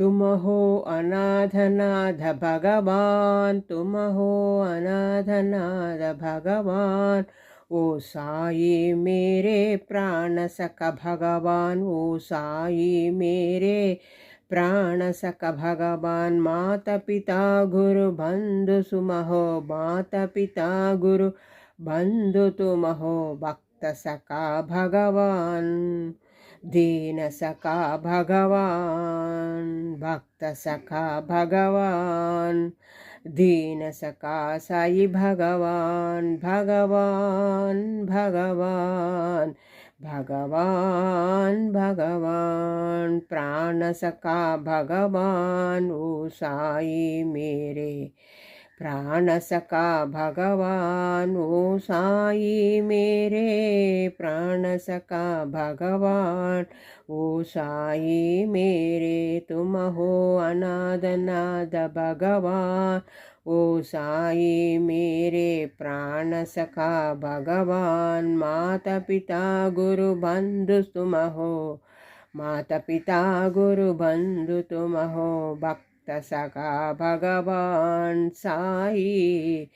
तुम हो अनाथनाथ भगवान, तुम हो अनाथनाथ भगवान। ओ साई मेरे प्राण सख भगवान, ओ साई मेरे प्राण सख भगवान। माता पिता गुरु बंधु सुम हो, माता पिता गुरु बंधु तुम हो। भक्त सखा भगवान, दीन सखा भगवान, भक्त सखा भगवान, दीन सखा साई भगवान। भगवान भगवान भगवान भगवान, प्राण सखा भगवान। ओ साई मेरे प्राण सखा भगवान, ओ साई मेरे प्राण सखा भगवान। ओ साई मेरे तुम हो अनाथ नाथ भगवान, ओ साई मेरे प्राण सखा भगवान। माता पिता गुरु बंधु तुम हो, माता पिता गुरु बंधु तुम हो। भक्त सखा भगवान साई,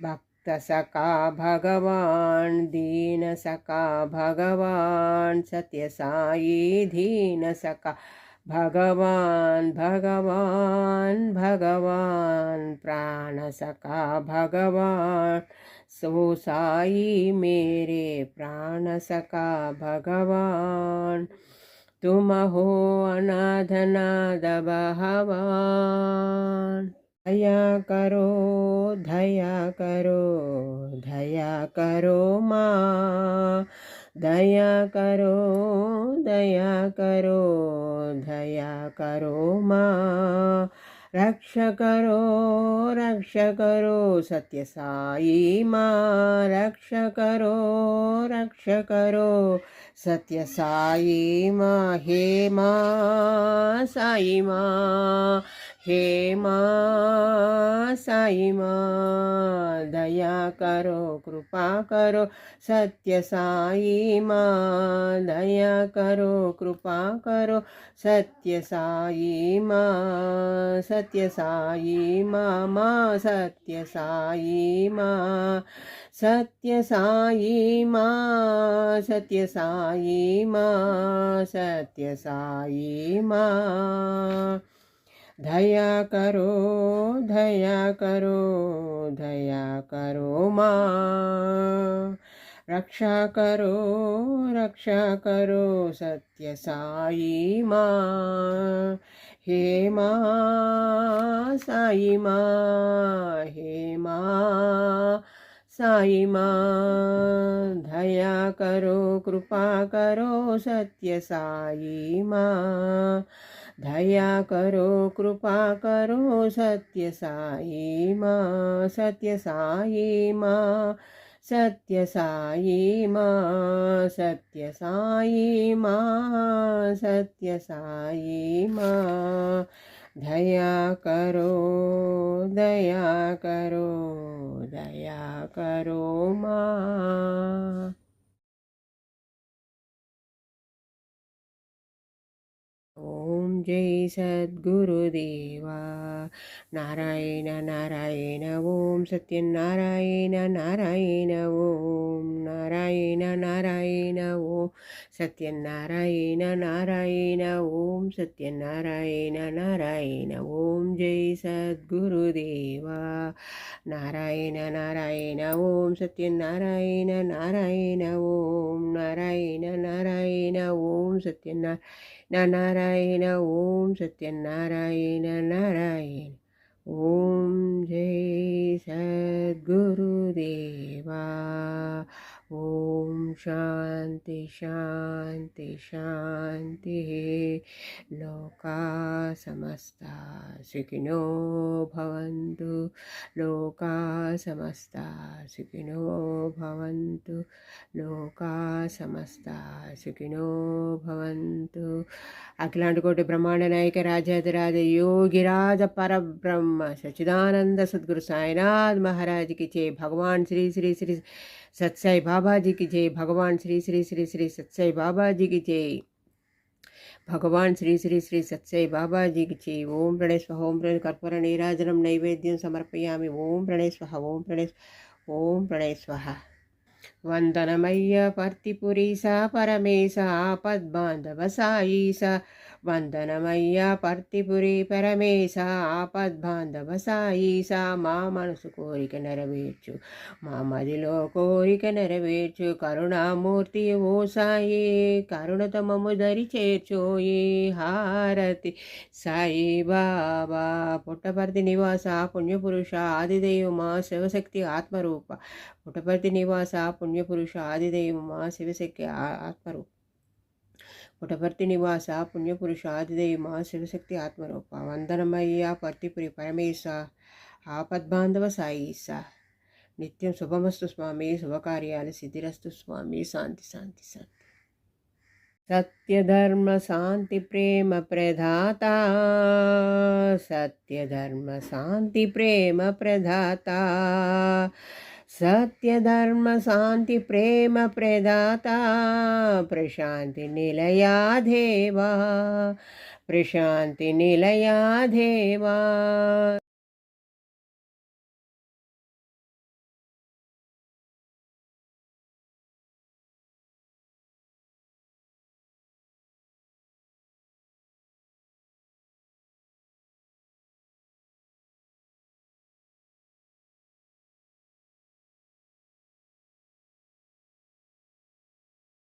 भक्त सखा भगवान, दीन सखा भगवान। सत्य साई दीन सखा भगवान, भगवान भगवान, प्राण सखा भगवान। सो साई मेरे प्राण सखा भगवान। तुम हो अनाथ नाथ भगवान। दया करो, दया करो, दया करो माँ, दया करो, दया करो, दया करो माँ। रक्ष करो, रक्ष करो सत्य साई माँ, रक्ष करो, रक्ष करो सत्य साई माँ। हे माँ साई माँ, हे माँ साई माँ, दया करो कृपा करो सत्य साई माँ, दया करो कृपा करो सत्य साई माँ। सत्य साई माँ, माँ सत्य साई माँ, सत्य साई माँ, सत्य साई माँ, सत्य साई माँ। दया करो, दया करो, दया करो माँ। रक्षा करो, रक्षा करो सत्य साई माँ। हे माँ साई माँ, हे माँ साई माँ, दया करो कृपा करो सत्य साई माँ। दया करो कृपा करो सत्य साई माँ। सत्य साई माँ, सत्य साई माँ, सत्य साई माँ, सत्य साई माँ। दया करो, दया करो, दया करो माँ। ओम जय सद्गुरुदेवा नारायण नारायण ओम सत्यनारायण नारायण ओम नारायण नारायण ओम सत्यनारायण नारायण ओम सत्यनारायण नारायण ओम जय सद्गुरुदेवा नारायण नारायण ओम सत्यनारायण नारायण ओम नारायण नारायण ओम सत्यनारायण नारायण ओम सत्यनारायण नारायण। ओम जय सद्गुरुदेवा। ओम शांति शांति शांति। लोका समस्ता सुखिनो भवन्तु, लोका समस्ता सुखिनो भवन्तु, लोका समस्ता सुखिनो भवन्तु। अखिलांड कोटि ब्रह्मांड नायक राजाधिराज योगिराज परब्रह्म सच्चिदानंद सद्गुरु साईनाथ महाराज की जय। भगवान श्री श्री श्री सत्साई बाबा जी की जय। भगवान श्री श्री श्री श्री सत्साई बाबा जी की जय। भगवान श्री श्री श्री सत्साई बाबा जी की जय। ओम प्रणय स्वाहा। ओम प्रणय कर्पूर नीराजनम नैवेद्यं समर्पयामि। ओम प्रणय स्वाहा। ओम प्रणय ओम प्रणय स्वाहा। वंदनमय्य पर्तिपुरीसा परमेशा आपद्बांधव साईसा। వందనమయ్య పర్తిపురి పరమేశ ఆపద్బాంధవ సాయిసా. మా మనసు కోరిక నెరవేర్చు, మా మదిలో కోరిక నెరవేర్చు. కరుణామూర్తి ఓ సాయి, కరుణతో మమ్ము దరి చేర్చోయి. హారతి సాయి బాబా. పుట్టపర్తి నివాస పుణ్యపురుష ఆదిదైవమా శివశక్తి ఆత్మరూప. పుట్టపర్తి నివాస పుణ్యపురుష ఆదిదైవమా శివశక్తి ఆత్మరూప. పుటపర్తి నివాస పుణ్యపురుష ఆదిదైవమా శివశక్తి ఆత్మరూప. వందనమయ్య పర్తిపురి పరమేశ ఆపద్బాంధవ సాయిస. నిత్యం శుభమస్తు స్వామి, శుభకార్యాలు సిద్ధిరస్తు స్వామి. శాంతి శాంతి శాంతి. సత్యధర్మ శాంతి ప్రేమ ప్రదాత, సత్యధర్మ శాంతి ప్రేమ ప్రదాత. సత్యధర్మ శాంతి ప్రేమ ప్రదాత. ప్రశాంతి నిలయా దేవా, ప్రశాంతి నిలయా దేవా.